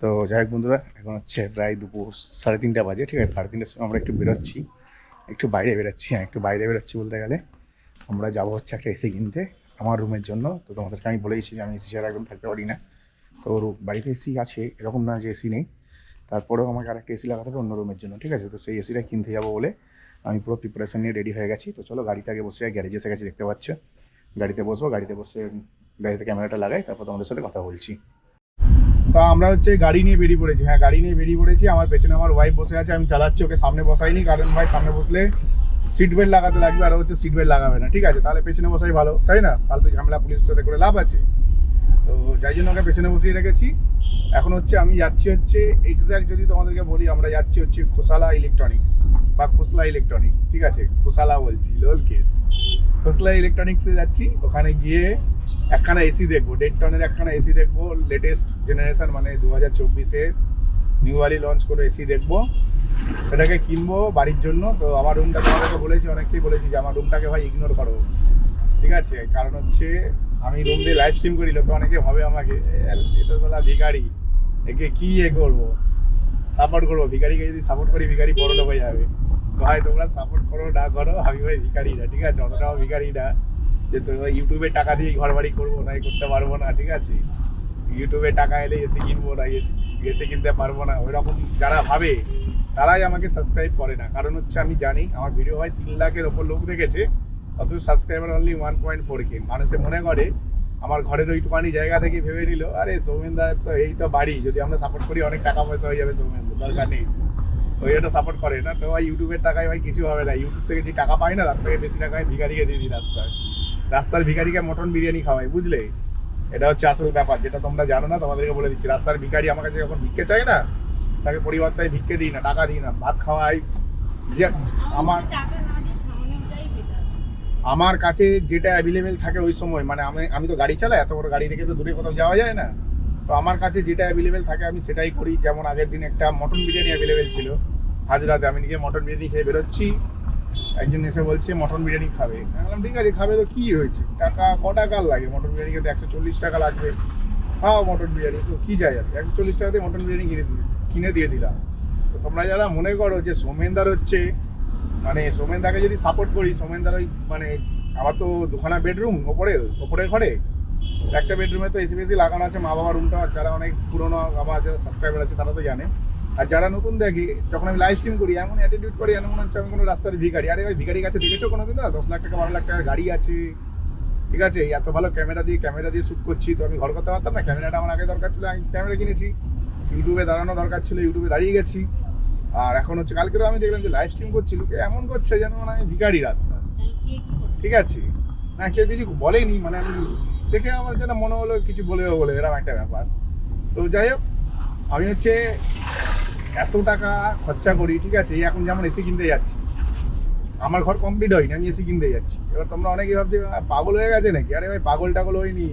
তো যাই হোক বন্ধুরা, এখন হচ্ছে প্রায় দুপুর 3:30 বাজে। ঠিক আছে, 3:30টার সময় আমরা একটু বেরোচ্ছি, একটু বাইরে বেরোচ্ছি। হ্যাঁ, একটু বাইরে বেরোচ্ছি বলতে গেলে আমরা যাবো হচ্ছে একটা এসি কিনতে আমার রুমের জন্য। তো তোমাদেরকে আমি বলেইছি যে আমি এসি ছাড়া একদম থাকতে পারি না। তো বাড়িতে এসি আছে, এরকম না যে এসি নেই, তারপরেও আমাকে আরেকটা এসি লাগাতে হবে অন্য রুমের জন্য। ঠিক আছে, তো সেই এসিটা কিনতে যাবো বলে আমি পুরো প্রিপারেশন নিয়ে রেডি হয়ে গেছি। তো চলো গাড়িতে আগে বসে গ্যারেজে এসে গেছি, দেখতে পাচ্ছ। গাড়িতে বসবো, গাড়িতে বসে গাড়িতে ক্যামেরাটা লাগাই, তারপর তোমাদের সাথে কথা বলছি। তা আমরা হচ্ছে গাড়ি নিয়ে বেরিয়ে পড়েছি। হ্যাঁ, গাড়ি নিয়ে বেরিয়ে পড়েছি। আমার পেছনে আমার ওয়াইফ বসে আছে, আমি চালাচ্ছি, ওকে সামনে বসাইনি, কারণ ভাই সামনে বসলে সিট বেল্ট লাগাতে লাগবে, আর হচ্ছে সিট বেল্ট লাগাবে না। ঠিক আছে, তাহলে পেছনে বসাই ভালো, তাই না? ফালতু ঝামেলা পুলিশের সাথে করে লাভ আছে। তো যাই জন্য ওকে পেছনে বসিয়ে রেখেছি। এখন হচ্ছে আমি যাচ্ছি হচ্ছে এক্স্যাক্ট যদি তোমাদেরকে বলি, আমরা যাচ্ছি হচ্ছে খোসালা ইলেকট্রনিক্স বা খোসলা ইলেকট্রনিক্স। ঠিক আছে, খোসালা বলছি, লোল কেস। খোসলা ইলেকট্রনিক্সে যাচ্ছি, ওখানে গিয়ে একখানা এসি দেখবো, 1.5 টনের একখানা এসি দেখবো, লেটেস্ট জেনারেশন, মানে 2024-এর নিউয়ালি লঞ্চ করে এসি দেখবো, সেটাকে কিনবো বাড়ির জন্য। তো আমার রুমটা তোমাদেরকে বলেছি, অনেককেই বলেছি যে আমার রুমটাকে ভাই ইগনোর করো। ঠিক আছে, কারণ হচ্ছে আমি রুম দিয়ে লাইভ স্ট্রিম করি, লোকে অনেকে ভাবে আমাকে এটা সালা ভিখারি, একে কি করবো, সাপোর্ট করবো। ভিখারিকে যদি সাপোর্ট করি, ভিখারি বড় লোক হয়ে যাবে। ভাই তোমরা সাপোর্ট করো না করো, আমি ভাই ভিখারি না। ঠিক আছে, অতটাও ভিখারি না যে তোমরা ইউটিউবে টাকা দিয়ে ঘর বাড়ি করবো না, করতে পারবো না। ঠিক আছে, ইউটিউবে টাকা এলে এসি কিনবো না, এসি কিনতে পারবো না, ওই রকম যারা ভাবে তারাই আমাকে সাবস্ক্রাইব করে না। কারণ হচ্ছে আমি জানি আমার ভিডিও হয় 3 লাখের ওপর লোক দেখেছে, অথচ সাবস্ক্রাইবার অনলি 1.4K। মানুষে মনে করে আমার ঘরের ওইটুকানি জায়গা থেকে ভেবে নিল, আরে সৌমেনদা তো এই তো বাড়ি, যদি আমরা সাপোর্ট করি অনেক টাকা পয়সা হয়ে যাবে, সৌমেনদা দরকার নেই, ওই এটা সাপোর্ট করে না। তো ভাই ইউটিউবের টাকায় ভাই কিছু হবে না। ইউটিউব থেকে যে টাকা পাই না, তার থেকে বেশি টাকায় ভিখারিকে দিয়ে দিই রাস্তার ভিখারিকে মটন বিরিয়ানি খাওয়াই, বুঝলে? এটা হচ্ছে আসল ব্যাপার, যেটা তোমরা জানো না, তোমাদেরকে বলে দিচ্ছি। রাস্তার ভিখারি আমার কাছে যখন ভিক্ষে চাই না, তাকে পরিবর্তায় ভিক্ষে দিই না, টাকা দিই না, ভাত খাওয়াই। যে আমার কাছে যেটা অ্যাভেলেবেল থাকে ওই সময়, মানে আমি তো গাড়ি চালাই, এত বড় গাড়ি রেখে তো দূরে কোথাও যাওয়া যায় না। তো আমার কাছে যেটা অ্যাভেলেবেল থাকে আমি সেটাই করি। যেমন আগের দিন একটা মটন বিরিয়ানি অ্যাভেলেবেল ছিল হাজরাতে, আমি নিজে মটন বিরিয়ানি খেয়ে বেরোচ্ছি, একজন এসে বলছে মটন বিরিয়ানি খাবে। আমি বললাম ঠিক আছে খাবে, তো কী হয়েছে, টাকা ক টাকার লাগে মটন বিরিয়ানি খেতে? 140 টাকা লাগবে, খাও মটন বিরিয়ানি, তো কী যায় আছে, 140 টাকাতে মটন বিরিয়ানি কিনে দিয়ে দিলাম। তো তোমরা যারা মনে করো যে সোমেনদার হচ্ছে, মানে সোমেনদাকে যদি সাপোর্ট করি, সোমেনদার ওই মানে আমার তো 2খানা বেডরুম ওপরের ঘরে, একটা বেডরুমে তো এসি ফেসি লাগানো আছে, মা বাবার রুমটা। যারা অনেক পুরোনো আমার যারা সাবস্ক্রাইবার আছে তারা তো জানে। আর যারা নতুন দেখি, যখন আমি লাইভ স্ট্রিম করি এমন অ্যাটিটিউড করি, এমন মনে হচ্ছে আমি কোনো রাস্তার ভিখারি। আরে ভাই ভিখারির কাছে দেখেছো কোনোদিন? না 10 লাখ টাকা 12 লাখ টাকার গাড়ি আছে, ঠিক আছে, এত ভালো ক্যামেরা দিয়ে শ্যুট করছি, তো আমি ঘর করতে পারতাম না? ক্যামেরাটা আমার আগে দরকার ছিল, আমি ক্যামেরা কিনেছি। ইউটিউবে দাঁড়ানো দরকার ছিল, ইউটিউবে দাঁড়িয়ে গেছি। আর এখন হচ্ছে কালকেও আমি দেখলাম যে লাইভ স্ট্রিম করছি, লোকে এমন করছে যেন মানে আমি ভিখারি রাস্তা। ঠিক আছে, না কেউ কিছু বলেনি, মানে আমি দেখে আমার যেন মনে হলো কিছু বলে এরকম একটা ব্যাপার। তো যাই হোক, আমি হচ্ছে এত টাকা খরচা করি, ঠিক আছে, এখন যেমন এসি কিনতে যাচ্ছি, আমার ঘর কমপ্লিট হয়নি, আমি এসি কিনতে যাচ্ছি। এবার তোমরা অনেকেই ভাবছে পাগল হয়ে গেছে নাকি? আরে ভাই পাগল টাগল হয়নি,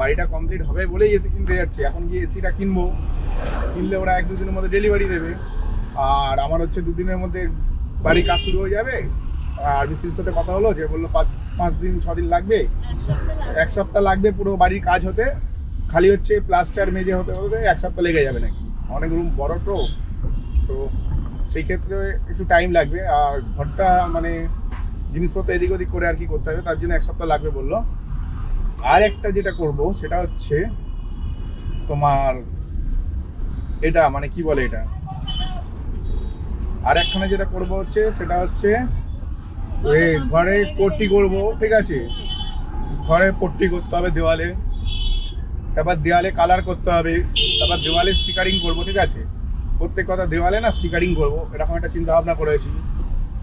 বাড়িটা কমপ্লিট হবে বলেই এসি কিনতে যাচ্ছি। এখন গিয়ে এসিটা কিনবো, কিনলে ওরা 1-2 দিনের মধ্যে ডেলিভারি দেবে, আর আমার হচ্ছে 2 দিনের মধ্যে বাড়ির কাজ শুরু হয়ে যাবে। আর মিস্ত্রির সাথে কথা হলো, যে বললো 5 দিন 6 দিন লাগবে, 1 সপ্তাহ লাগবে পুরো বাড়ির কাজ হতে, খালি হচ্ছে প্লাস্টার মেজে হতে 1 সপ্তাহ লেগে যাবে নাকি, অনেক রুম বড় তো সেই ক্ষেত্রে একটু টাইম লাগবে। আর ঘরটা মানে জিনিসপত্র এদিক ওদিক করে আর কি করতে হবে, তার জন্য 1 সপ্তাহ লাগবে বললো। আর একটা যেটা করব সেটা হচ্ছে তোমার এটা, মানে কি বলে এটা, আর একখানে যেটা করব হচ্ছে সেটা হচ্ছে ওই ঘরে পট্টি করব। ঠিক আছে, ঘরে পট্টি করতে হবে দেওয়ালে, তারপর দেওয়ালে কালার করতে হবে, তারপর দেওয়ালে স্টিকারিং করব। ঠিক আছে, প্রত্যেক কথা দেওয়ালে না স্টিকারিং করব, এরকম একটা চিন্তা ভাবনা করেছি।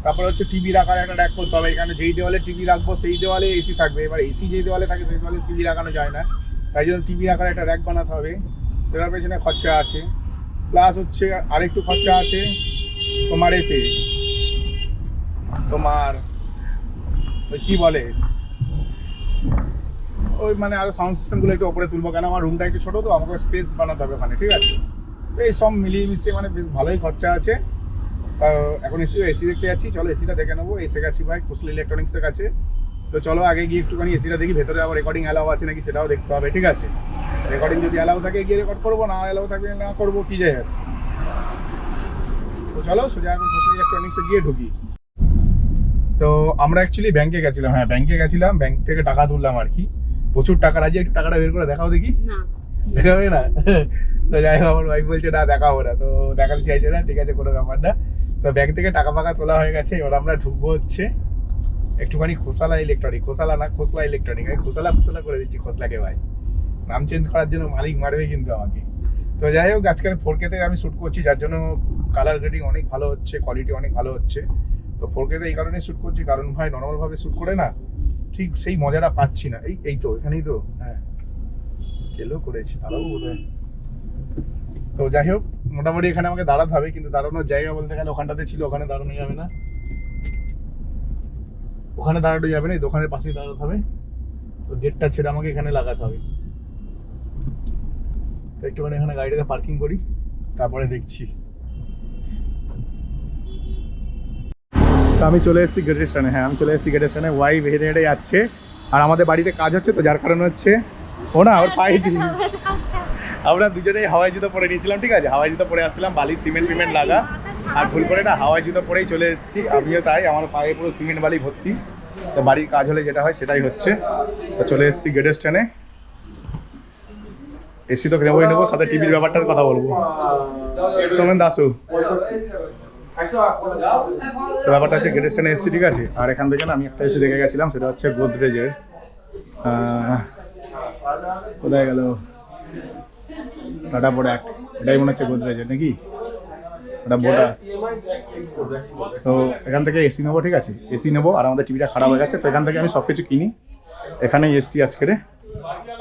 তারপরে হচ্ছে টিভি রাখার একটা র্যাক করতে হবে, এখানে যেই দেওয়ালে টিভি রাখবো সেই দেওয়ালে এসি থাকবে। এবার এসি যেই দেওয়ালে থাকে সেই দেওয়ালে টিভি লাগানো যায় না, তাই জন্য টিভি রাখার একটা র্যাক বানাতে হবে, সেটার পেছনে খরচা আছে। প্লাস হচ্ছে আরেকটু খরচা আছে তোমার এতে, তোমার ওই কী বলে, ওই মানে আরও সাউন্ড সিস্টেমগুলো একটু ওপরে তুলবো, কেন আমার রুমটা একটু ছোটো, তো আমাকে স্পেস বানাতে হবে ওখানে। ঠিক আছে, তো এই সব মিলিয়ে মিশিয়ে মানে বেশ ভালোই খরচা আছে। এখন এসি দেখতে যাচ্ছি, চলো এসিটা দেখে নেবো। এসে গেছি ভাই খোসলা ইলেকট্রনিক্সের কাছে। তো চলো আগে গিয়ে একটুখানি এসিটা দেখি, ভেতরে আবার রেকর্ডিং অ্যালাও আছে নাকি সেটাও দেখতে হবে। ঠিক আছে, রেকর্ডিং যদি অ্যালাউ থাকে গিয়ে রেকর্ড করবো, না অ্যালাউ থাকলে না করবো, কি যায় আসে। তো চলো সোজা এখন খোসলা ইলেকট্রনিক্সে গিয়ে ঢুকি। তো আমরা অ্যাকচুয়ালি ব্যাংকে গেছিলাম, হ্যাঁ ব্যাংকে গেছিলাম, ব্যাংক থেকে টাকা তুললাম আর কি, প্রচুর টাকা। রাজি একটু টাকাটা বের করে দেখাও দেখি। দেখাবে না? তো যাই হোক আমার ওয়াইফ বলছে না দেখাবো না, তো দেখাতে চাইছে না, ঠিক আছে কোনো ব্যাপার না। তো ব্যাংক থেকে টাকা ফাকা তোলা হয়ে গেছে, এবার আমরা ঢুকবো হচ্ছে একটুখানি খোসলা ইলেকট্রনিক, খোসলা না খোসলা ইলেকট্রনিক, আমি খোসলা করে দিচ্ছি খোসলাকে ভাই, নাম চেঞ্জ করার জন্য মালিক মারবে কিন্তু আমাকে। তো যাই হোক আজকাল 4K-তে আমি শ্যুট করছি, যার জন্য কালার গ্রেডিং অনেক ভালো হচ্ছে, কোয়ালিটি অনেক ভালো হচ্ছে। তো 4K-তে এই কারণে শ্যুট করছি, কারণ ভাই নর্মালভাবে শ্যুট করে না ঠিক সেই মজাটা পাচ্ছি না। এই তো এখানেই তো, হ্যাঁ কেলো করেছি তারাও বোধহয়। তো যাই হোক মোটামুটি এখানে আমাকে দাঁড়াতে হবে, কিন্তু দাঁড়ানোর জায়গা বলতে গেলে ওখানটাতে ছিল, ওখানে দাঁড়ানো যাবে না, ওখানে দাঁড়ানো যাবে না, এই দোকানের পাশেই দাঁড়াতে হবে। তো গেটটা ছেড়ে আমাকে এখানে লাগাতে হবে। তো একটুখানি এখানে গাড়িটাকে পার্কিং করি, তারপরে দেখছি। তো আমি চলে এসেছি গেটের স্ট্যান্ডে, হ্যাঁ আমি চলে এসেছি গেটের স্ট্যান্ডে। ওয়াইফ হেঁটে হেঁটে যাচ্ছে, আর আমাদের বাড়িতে কাজ হচ্ছে, তো যার কারণে হচ্ছে ও না ওর পায়ে আমরা দুজনেই হাওয়াই জুতো পরে নিয়েছিলাম, ঠিক আছে, হাওয়াই জুতো পরে আসছিলাম, বালি সিমেন্ট ফিমেন্ট লাগা, আর ভুল করে না হাওয়াই জুতো পরেই চলে এসেছি আমিও, তাই আমার পায়ে পুরো সিমেন্ট বালি ভর্তি। তো বাড়ির কাজ হলে যেটা হয় সেটাই হচ্ছে। তো চলে এসেছি গেটের স্ট্যান্ডে, এসি তো নেবোই নেবো, সাথে টিভির ব্যাপারটার কথা বলবো। সোমেন দাসু, তো ব্যাপারটা হচ্ছে গেটের স্ট্যান্ডে এসেছি, ঠিক আছে। আর এখান থেকে না আমি একটা এসি দেখে গেছিলাম, সেটা হচ্ছে গোদরেজের, কোথায় গেল টাটা প্রোডাক্ট, এটাই মনে হচ্ছে গোদরেজের নাকি, ওটা বোটাস। তো এখান থেকে এসি নেবো, ঠিক আছে, এসি নেবো। আর আমাদের টিভিটা খারাপ হয়ে গেছে, তো এখান থেকে আমি সব কিছু কিনি, এখানেই এসছি আজকে।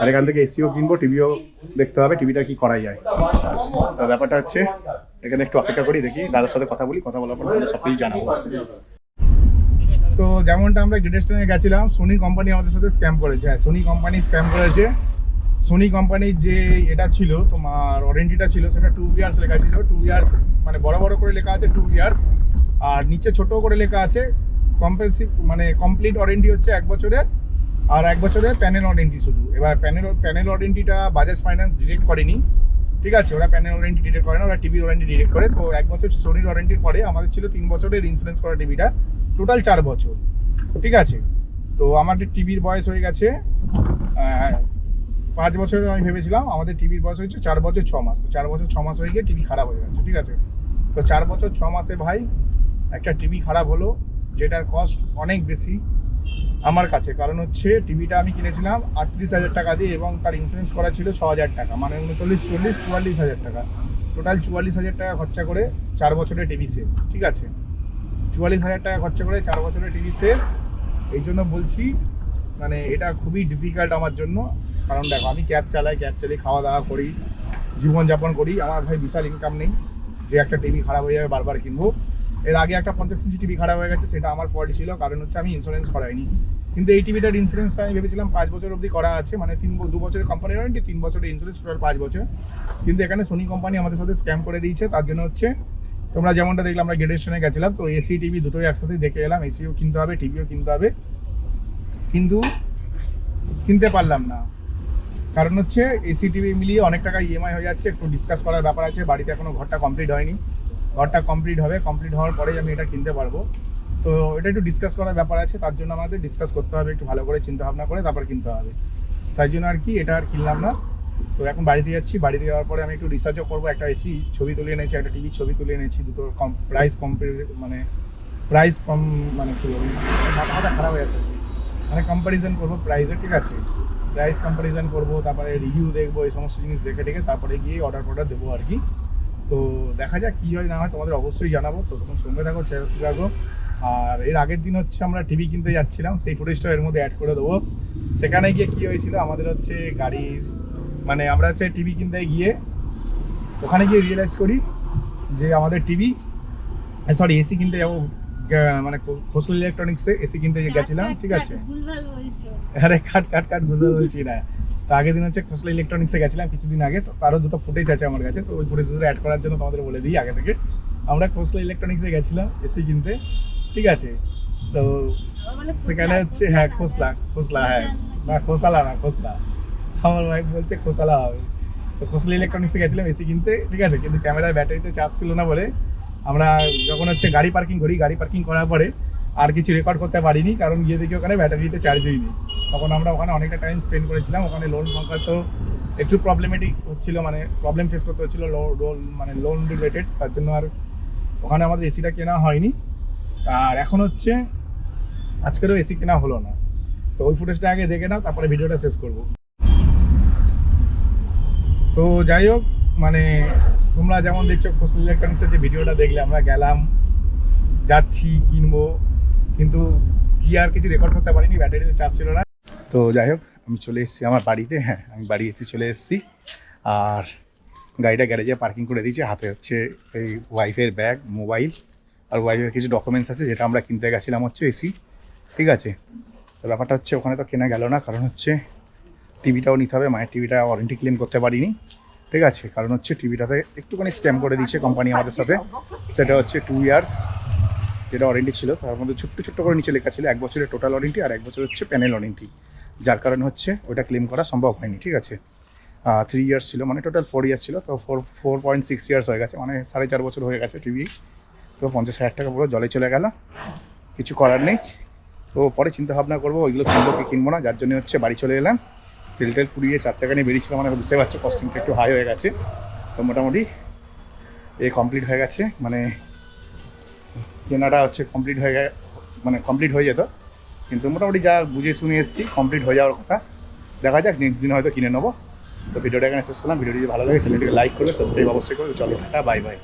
আর এখান থেকে এসিও কিনবো, টিভিও দেখতে হবে, টিভিটা কি করা যায়। তো ব্যাপারটা হচ্ছে এখানে একটু অপেক্ষা করি, দেখি দাদার সাথে কথা বলি, কথা বলার পর সব কিছু জানাবো। তো যেমনটা আমরা গেটের স্ট্যান্ডে গেছিলাম, সোনি কোম্পানি আমাদের সাথে স্ক্যাম করেছে, হ্যাঁ সোনি কোম্পানি স্ক্যাম করেছে। সোনি কোম্পানির যে এটা ছিল তোমার ওয়ারেন্টিটা ছিল, সেটা 2 ইয়ার্স লেখা ছিল, 2 ইয়ার্স মানে বড় বড় করে লেখা আছে 2 ইয়ার্স, আর নিচে ছোট করে লেখা আছে কম্পালসিভ, মানে কমপ্লিট ওয়ারেন্টি হচ্ছে 1 বছরের, আর 1 বছরের প্যানেল ওয়ারেন্টি শুধু। এবার প্যানেল ওয়ারেন্টিটা বাজাজ ফাইন্যান্স ডিরেক্ট করেনি, ঠিক আছে, ওরা প্যানেল ওয়ারেন্টি ডিরেক্ট করে না, ওরা টিভির ওয়ারেন্টি ডিরেক্ট করে। তো 1 বছর সোনির ওয়ারেন্টির পরে আমাদের ছিল 3 বছরের ইন্স্যুরেন্স করা টিভিটা, টোটাল 4 বছর, ঠিক আছে। তো আমাদের টিভির বয়স হয়ে গেছে 5 বছরের, আমি ভেবেছিলাম আমাদের টিভির বয়স হয়েছে 4 বছর 6 মাস। তো 4 বছর 6 মাস হয়ে গিয়ে টিভি খারাপ হয়ে গেছে, ঠিক আছে। তো 4 বছর 6 মাসে ভাই একটা টিভি খারাপ হলো, যেটার কস্ট অনেক বেশি আমার কাছে, কারণ হচ্ছে টিভিটা আমি কিনেছিলাম 38,000 টাকা দিয়ে, এবং তার ইন্স্যুরেন্স করা ছিল 6,000 টাকা, মানে 44,000 টাকা, টোটাল 44,000 টাকা খরচা করে 4 বছরের টিভি শেষ, ঠিক আছে। 44,000 টাকা খরচা করে 4 বছরের টিভি শেষ। এই জন্য বলছি মানে এটা খুবই ডিফিকাল্ট আমার জন্য, কারণ দেখো আমি ক্যাব চালাই, খাওয়া দাওয়া করি, জীবনযাপন করি, আমার ভাই বিশাল ইনকাম নেই যে একটা টিভি খারাপ হয়ে যাবে বারবার কিনবো। এর আগে একটা 50 ইঞ্চি টিভি খারাপ হয়ে গেছে, সেটা আমার ফল্ট ছিল, কারণ হচ্ছে আমি ইন্স্যুরেন্স করাইনি। কিন্তু এই টিভিটার ইন্স্যুরেন্সটা আমি ভেবেছিলাম 5 বছর অবধি করা আছে, মানে 2 বছরের কোম্পানির ওয়ারেন্টি, 3 বছরের ইন্স্যুরেন্স, টোটাল 5 বছর। কিন্তু এখানে সোনি কোম্পানি আমাদের সাথে স্ক্যাম করে দিয়েছে, তার জন্য হচ্ছে তোমরা যেমনটা দেখলাম আমরা গেটের স্টেশনে গেছিলাম, তো এসি টিভি দুটোই একসাথে দেখে এলাম, এসিও কিনতে হবে টিভিও কিনতে হবে, কিন্তু কিনতে পারলাম না, কারণ হচ্ছে এসি টিভি মিলিয়ে অনেক টাকা ইএমআই হয়ে যাচ্ছে। একটু ডিসকাস করার ব্যাপার আছে, বাড়িতে এখনো ঘরটা কমপ্লিট হয়নি, ঘরটা কমপ্লিট হবে, কমপ্লিট হওয়ার পরেই আমি এটা কিনতে পারবো। তো এটা একটু ডিসকাস করার ব্যাপার আছে, তার জন্য আমাদের ডিসকাস করতে হবে, একটু ভালো করে চিন্তা ভাবনা করে তারপর কিনতে হবে, তাই জন্য আর কি এটা আর কিনলাম না। তো এখন বাড়িতে যাচ্ছি, বাড়িতে যাওয়ার পরে আমি একটু রিসার্চও করবো, একটা এসি ছবি তুলে এনেছি, একটা টিভির ছবি তুলে এনেছি, দুটোর প্রাইস কম, মানে কী বলবো, মাথা খারাপ হয়ে যাচ্ছে, মানে কম্প্যারিজন করবো প্রাইসে, ঠিক আছে, প্রাইস কম্প্যারিজন করবো, তারপরে রিভিউ দেখবো, এই সমস্ত জিনিস দেখে তারপরে গিয়ে অর্ডার দেবো আর কি। তো দেখা যাক কী হয় না হয়, তোমাদের অবশ্যই জানাবো, তো তখন সঙ্গে থাকো, চ্যানেলতে থাকো। আর এর আগের দিন হচ্ছে আমরা টিভি কিনতে যাচ্ছিলাম, সেই ফুটেজটা এর মধ্যে অ্যাড করে দেবো। সেখানে গিয়ে কী হয়েছিল, আমাদের হচ্ছে গাড়ির মানে আমরা হচ্ছে টিভি কিনতে গিয়ে ওখানে গিয়ে রিয়েলাইজ করি যে আমাদের টিভি সরি এসি কিনতে যাবো, মানে খোসলা ইলেকট্রনিক্সে এসি কিনতে গেছিলাম, ঠিক আছে। আরে কাট ভুলভাল বলছি না। তো আগের দিন হচ্ছে খোসলা ইলেকট্রনিক্সে গেছিলাম কিছুদিন আগে, তো তারও দুটো ফুটেজ আছে আমার কাছে, তো ওই ফুটেজ দুটো অ্যাড করার জন্য তোমাদের বলে দিই আগে থেকে। আমরা খোসলা ইলেকট্রনিক্সে গেছিলাম এসি কিনতে, ঠিক আছে। তো সেখানে হচ্ছে হ্যাঁ খোসলা হ্যাঁ, না খোসলা। আমার ওয়াইফ বলছে খোসালা হবে। তো খোসলা ইলেকট্রনিক্সে গেছিলাম এসি কিনতে, ঠিক আছে, কিন্তু ক্যামেরার ব্যাটারিতে চার্জ ছিল না বলে আমরা যখন হচ্ছে গাড়ি পার্কিং করি, গাড়ি পার্কিং করার পরে আর কিছু রেকর্ড করতে পারিনি, কারণ গিয়ে দেখি ওখানে ব্যাটারিতে চার্জ হয়নি। তখন আমরা ওখানে অনেকটা টাইম স্পেন্ড করেছিলাম। ওখানে লোন সংক্রান্ত একটু প্রবলেমেটিক হচ্ছিল, মানে প্রবলেম ফেস করতে হচ্ছিলো মানে লোন রিলেটেড, তার জন্য আর ওখানে আমাদের এসিটা কেনা হয়নি। আর এখন হচ্ছে আজকেরও এসি কেনা হলো না। তো ওই ফুটেজটা আগে দেখে নাও, তারপরে ভিডিওটা শেষ করব। তো যাই হোক, মানে তোমরা যেমন দেখছো খোসলা ইলেকট্রনিক্সের যে ভিডিওটা দেখলে, আমরা গেলাম, যাচ্ছি, কিনবো, কিন্তু কি আর কিছু রেকর্ড করতে পারিনি, ব্যাটারিতে চার্জ ছিল না। তো যাই হোক, আমি চলে এসেছি আমার বাড়িতে। হ্যাঁ, আমি বাড়ি এসে চলে এসেছি, আর গাড়িটা গ্যারেজে পার্কিং করে দিয়েছি। হাতে হচ্ছে এই ওয়াইফের ব্যাগ, মোবাইল, আর ওয়াইফের কিছু ডকুমেন্টস আছে, যেটা আমরা কিনতে গেছিলাম হচ্ছে এসি, ঠিক আছে। তো ব্যাপারটা হচ্ছে ওখানে তো কেনা গেল না, কারণ হচ্ছে টিভিটাও নিতে হবে। মায়ের টিভিটা ওয়ারেন্টি ক্লেম করতে পারিনি, ঠিক আছে, কারণ হচ্ছে টিভিটাতে একটুখানি স্ক্যাম করে দিয়েছে কোম্পানি আমাদের সাথে। সেটা হচ্ছে 2 ইয়ার্স যেটা ওয়ারেন্টি ছিল, তার মধ্যে ছোট্ট ছোট্ট করে নিচে লেখা ছিল 1 বছরের টোটাল ওয়ারেন্টি আর 1 বছর হচ্ছে প্যানেল ওয়ারেন্টি, যার কারণে হচ্ছে ওটা ক্লেম করা সম্ভব হয়নি, ঠিক আছে। 3 ইয়ার্স ছিল, মানে টোটাল 4 ইয়ার্স ছিল, তো 4.6 ইয়ার্স হয়ে গেছে, মানে 4.5 বছর হয়ে গেছে টিভি। তো 50,000 টাকা পুরো জলে চলে গেল, কিছু করার নেই। তো পরে চিন্তা ভাবনা করবো ওইগুলো কিনবো কি কিনবো না, যার জন্য হচ্ছে বাড়ি চলে এলাম। তেল পুড়িয়ে 4 চাকা নিয়ে বেরিয়েছিলাম, মানে বুঝতে পারছো কস্টিংটা একটু হাই হয়ে গেছে। তো মোটামুটি কমপ্লিট হয়ে গেছে, মানে কেনাটা হচ্ছে কমপ্লিট হয়ে গেছে, মানে কমপ্লিট হয়ে যেত, কিন্তু মোটামুটি যা বুঝে শুনে এসেছি কমপ্লিট হয়ে যাওয়ার কথা। দেখা যাক, নেক্সট দিন হয়তো কিনে নেবো। তো ভিডিওটা এখানে শেষ করলাম। ভিডিও যদি ভালো লাগে চ্যানেলটিকে লাইক করবে, সাবস্ক্রাইব অবশ্যই করবে। চলো টাটা, বাই বাই।